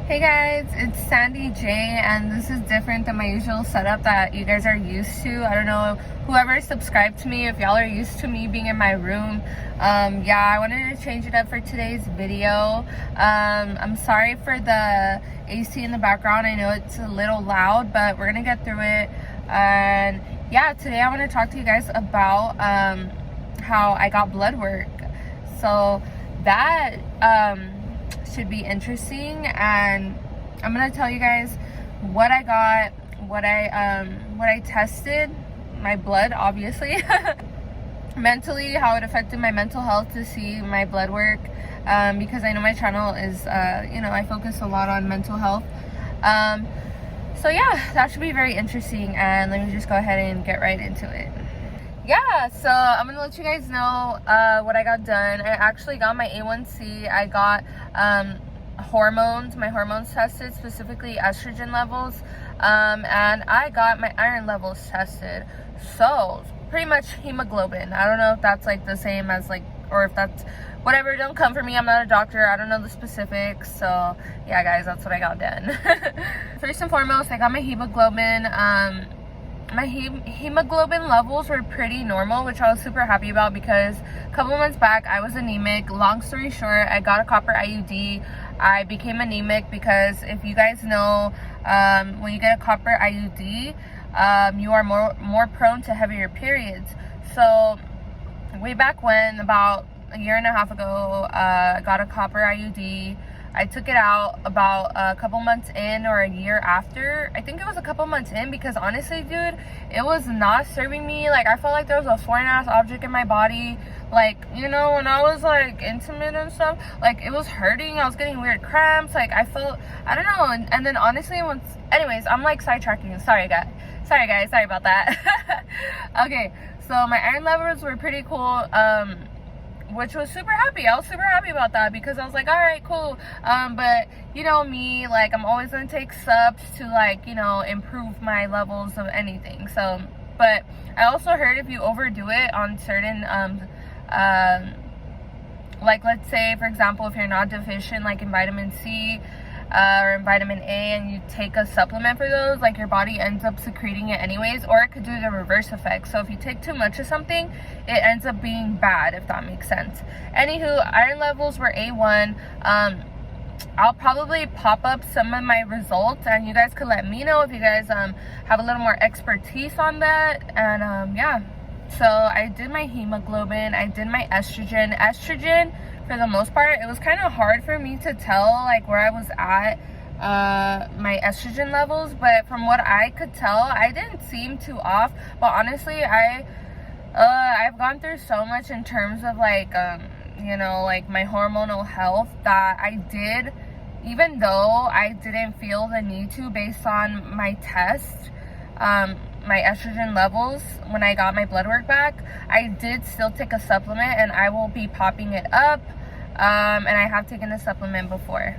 Hey guys, it's Sandy J, and this is different than my usual setup that you guys are used to. I don't know, whoever subscribed to me, if y'all are used to me being in my room. Yeah, I wanted to change it up for today's video. I'm sorry for the AC in the background. I know it's a little loud, but we're gonna get through it. And yeah, today I want to talk to you guys about how I got blood work. So that should be interesting, and I'm gonna tell you guys what I got, what I tested, my blood obviously, mentally, how it affected my mental health to see my blood work, because I know my channel is I focus a lot on mental health. So yeah, that should be very interesting, and let me just go ahead and get right into it. Yeah, so I'm gonna let you guys know what I got done. I actually got my A1-C. I got my hormones tested, specifically estrogen levels, and I got my iron levels tested. So pretty much hemoglobin. I don't know if that's like the same as like, or if that's whatever. Don't come for me, I'm not a doctor, I don't know the specifics. So yeah guys, that's what I got done. First and foremost, I got my hemoglobin. My hemoglobin levels were pretty normal, which I was super happy about, because a couple months back I was anemic. Long story short, I got a copper IUD. I became anemic because, if you guys know, when you get a copper IUD, you are more prone to heavier periods. So way back when, about a year and a half ago, I got a copper IUD. I took it out about a couple months in, or a year after. I think it was a couple months in, because honestly, dude, it was not serving me. Like, I felt like there was a foreign ass object in my body. Like, you know, when I was like intimate and stuff, like, it was hurting. I was getting weird cramps. Like, I felt, I don't know. And then honestly, anyways, I'm like sidetracking. Sorry guys, sorry about that. Okay, so my iron levels were pretty cool, which was super happy. I was super happy about that, because I was like, all right, cool. But you know me, like, I'm always gonna take subs to, like, you know, improve my levels of anything. So, but I also heard if you overdo it on certain like, let's say for example, if you're not deficient like in vitamin C or in vitamin A, and you take a supplement for those, like, your body ends up secreting it anyways, or it could do the reverse effect. So if you take too much of something, it ends up being bad, if that makes sense. Anywho, iron levels were A1. I'll probably pop up some of my results, and you guys could let me know if you guys have a little more expertise on that. And yeah, so I did my hemoglobin, I did my estrogen. For the most part, it was kind of hard for me to tell, like, where I was at my estrogen levels, but from what I could tell, I didn't seem too off. But honestly, I've gone through so much in terms of, like, you know, like, my hormonal health, that I did, even though I didn't feel the need to, based on my test, my estrogen levels, when I got my blood work back, I did still take a supplement, and I will be popping it up. And I have taken a supplement before.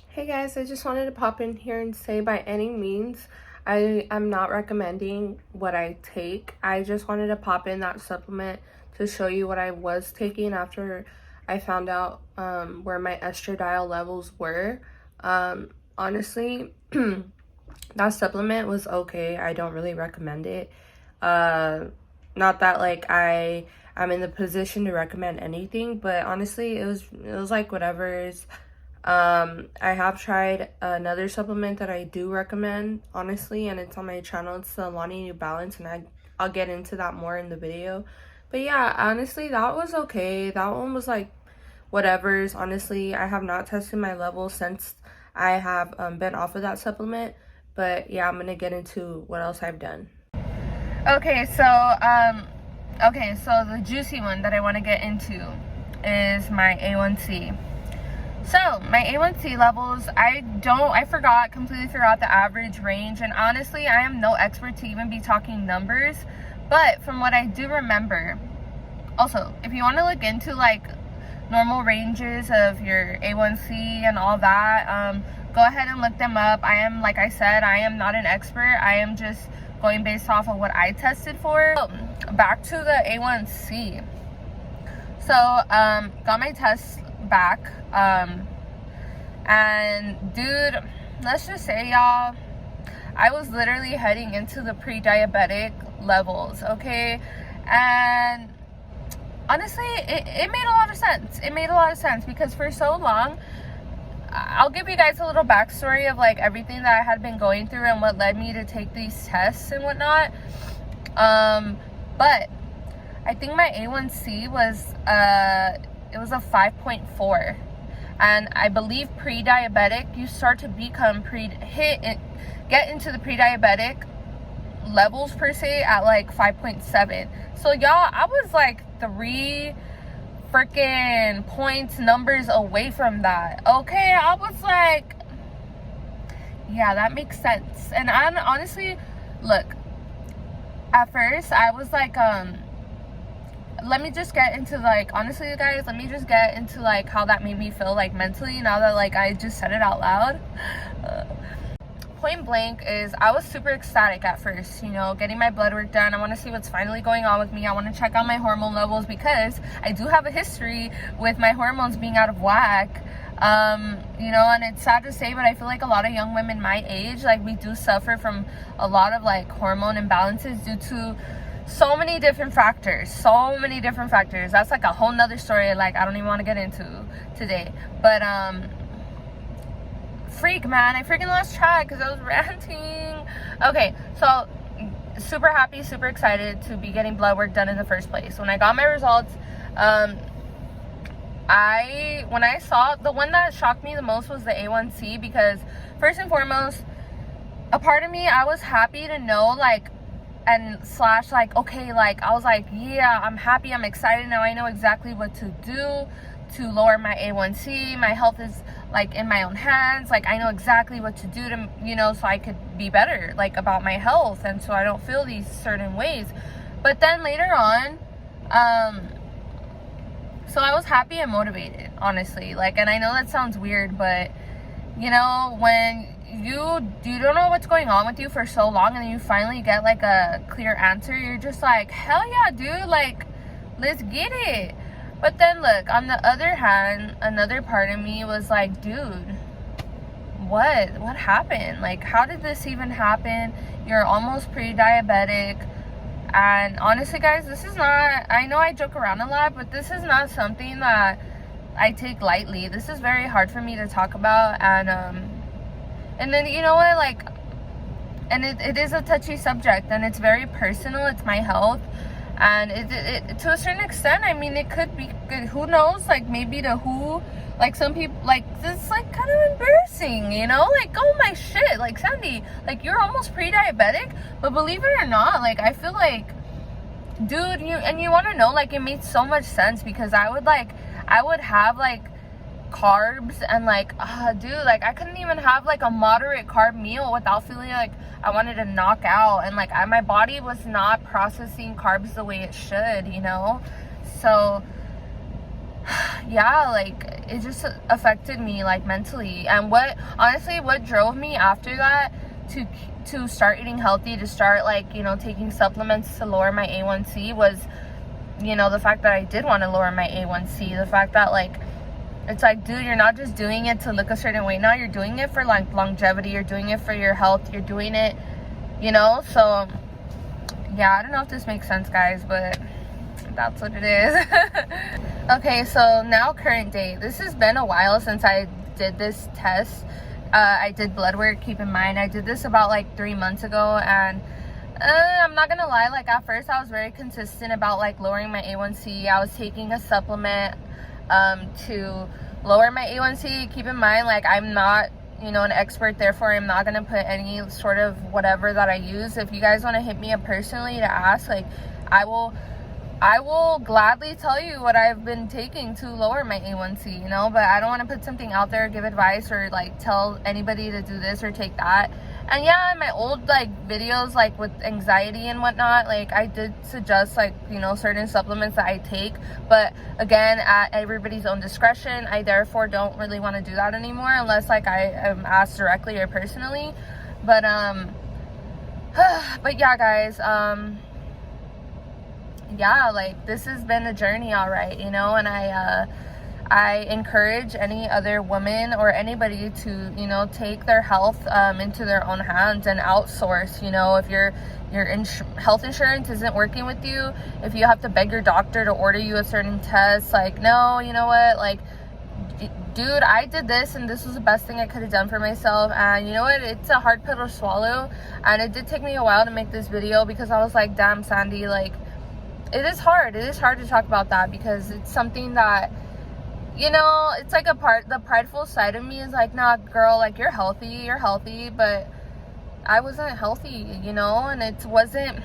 Hey guys, I just wanted to pop in here and say, by any means, I am not recommending what I take. I just wanted to pop in that supplement to show you what I was taking after I found out where my estradiol levels were. Honestly, that supplement was okay. I don't really recommend it. Not that, like, I'm in the position to recommend anything, but honestly, it was like whatever's. I have tried another supplement that I do recommend, honestly, and it's on my channel. It's the Lonnie New Balance, and I'll get into that more in the video. But yeah, honestly, that was okay. That one was like whatever's. Honestly, I have not tested my levels since I have been off of that supplement. But yeah, I'm gonna get into what else I've done. Okay, so the juicy one that I want to get into is my A1C. So my A1C levels, I completely forgot the average range, and honestly, I am no expert to even be talking numbers, but from what I do remember, also, if you want to look into, like, normal ranges of your A1C and all that, go ahead and look them up. I am, like I said, I am not an expert. I am just going based off of what I tested for. So, back to the A1C. So, got my test back, And dude, let's just say, y'all, I was literally heading into the pre-diabetic levels, okay? And honestly, it made a lot of sense. It made a lot of sense because for so long, I'll give you guys a little backstory of like everything that I had been going through and what led me to take these tests and whatnot. But I think my A1C was it was a 5.4, and I believe pre-diabetic, you start to become get into the pre-diabetic levels per se at like 5.7. So y'all, I was like 3 freaking points numbers away from that. Okay, I was like, yeah, that makes sense. And I honestly, look, at first I was like, let me just get into like, honestly, you guys, let me just get into like how that made me feel like mentally now that like I just said it out loud. Point blank is I was super ecstatic at first, you know, getting my blood work done. I want to see what's finally going on with me. I want to check out my hormone levels because I do have a history with my hormones being out of whack. You know, and it's sad to say, but I feel like a lot of young women my age, like we do suffer from a lot of like hormone imbalances due to so many different factors. That's like a whole nother story, like I don't even want to get into today. But freak, man, I freaking lost track because I was ranting. Okay, so super happy, super excited to be getting blood work done in the first place. When I got my results, when I saw, the one that shocked me the most was the A1C, because first and foremost, a part of me, I was happy to know, like, and slash like, okay, like I was like, yeah, I'm happy, I'm excited now. I know exactly what to do to lower my A1C. My health is like in my own hands. Like I know exactly what to do to, you know, so I could be better like about my health, and so I don't feel these certain ways. But then later on, so I was happy and motivated, honestly. Like, and I know that sounds weird, but you know, when you don't know what's going on with you for so long and then you finally get like a clear answer, you're just like, hell yeah, dude, like let's get it. But then look, on the other hand, another part of me was like, dude, what happened? Like, how did this even happen? You're almost pre-diabetic. And honestly, guys, this is not, I know I joke around a lot, but this is not something that I take lightly. This is very hard for me to talk about. And then, you know what, like, and it is a touchy subject, and it's very personal. It's my health. And it to a certain extent, I mean, it could be good. Who knows? Like, maybe to who, like, some people, like, this is, like, kind of embarrassing, you know? Like, oh, my shit. Like, Sandy, like, you're almost pre-diabetic. But believe it or not, like, I feel like, dude, you want to know, like, it made so much sense because I would have, like, carbs and, like, dude, like, I couldn't even have, like, a moderate carb meal without feeling like I wanted to knock out, and like my body was not processing carbs the way it should, you know. So yeah, like it just affected me like mentally. And what drove me after that to start eating healthy, to start like, you know, taking supplements to lower my A1C was, you know, the fact that I did want to lower my A1C. The fact that like, it's like, dude, you're not just doing it to look a certain way now, you're doing it for like longevity, you're doing it for your health, you're doing it, you know. So yeah, I don't know if this makes sense, guys, but that's what it is. Okay, so now current day. This has been a while since I did this test. I did blood work. Keep in mind, I did this about like 3 months ago, and I'm not gonna lie, like at first I was very consistent about like lowering my A1C. I was taking a supplement to lower my A1C. Keep in mind, like I'm not, you know, an expert, therefore I'm not gonna put any sort of whatever that I use. If you guys want to hit me up personally to ask, like I will gladly tell you what I've been taking to lower my A1C, you know. But I don't want to put something out there, give advice, or like tell anybody to do this or take that. And yeah, in my old like videos, like with anxiety and whatnot, like I did suggest like, you know, certain supplements that I take, but again, at everybody's own discretion. I therefore don't really want to do that anymore unless like I am asked directly or personally. But but yeah, guys, yeah, like this has been a journey, all right, you know. And I encourage any other woman or anybody to, you know, take their health into their own hands and outsource. You know, if your health insurance isn't working with you, if you have to beg your doctor to order you a certain test, like, no, you know what, like, dude, I did this and this was the best thing I could have done for myself. And you know what, it's a hard pill to swallow, and it did take me a while to make this video because I was like, damn, Sandy, like, it is hard to talk about that, because it's something that, you know, it's like the prideful side of me is like, nah, girl, like, you're healthy, but I wasn't healthy, you know. And it wasn't,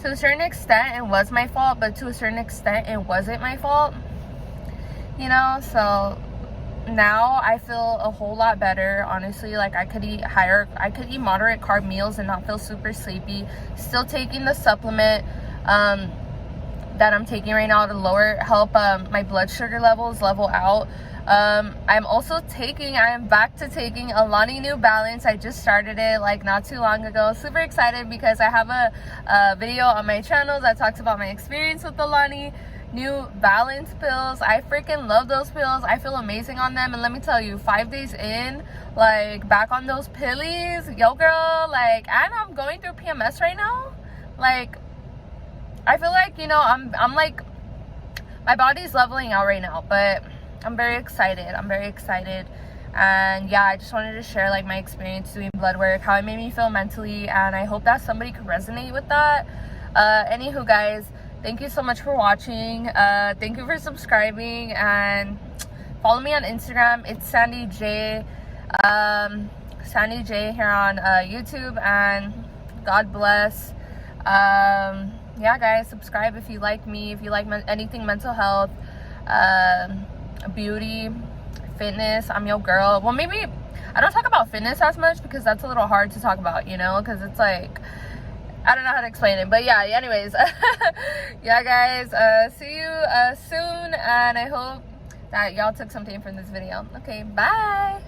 to a certain extent it was my fault, but to a certain extent it wasn't my fault, you know. So now I feel a whole lot better, honestly. Like, I could eat moderate carb meals and not feel super sleepy. Still taking the supplement that I'm taking right now to help my blood sugar levels level out. I am back to taking Alani New Balance. I just started it like not too long ago. Super excited because I have a video on my channel that talks about my experience with Alani New Balance pills. I freaking love those pills. I feel amazing on them, and let me tell you, 5 days in, like, back on those pillies, yo girl, like, and I'm going through PMS right now. Like, I feel like, you know, I'm like, my body's leveling out right now, but I'm very excited. And yeah, I just wanted to share like my experience doing blood work, how it made me feel mentally, and I hope that somebody could resonate with that. Anywho, guys, thank you so much for watching. Thank you for subscribing, and follow me on Instagram. It's Sandy J. Sandy J here on YouTube, and God bless. Yeah, guys, subscribe if you like me, if you like anything mental health, beauty, fitness. I'm your girl. Well, maybe I don't talk about fitness as much because that's a little hard to talk about, you know, because it's like, I don't know how to explain it. But yeah, anyways, yeah, guys, see you soon, and I hope that y'all took something from this video. Okay, bye.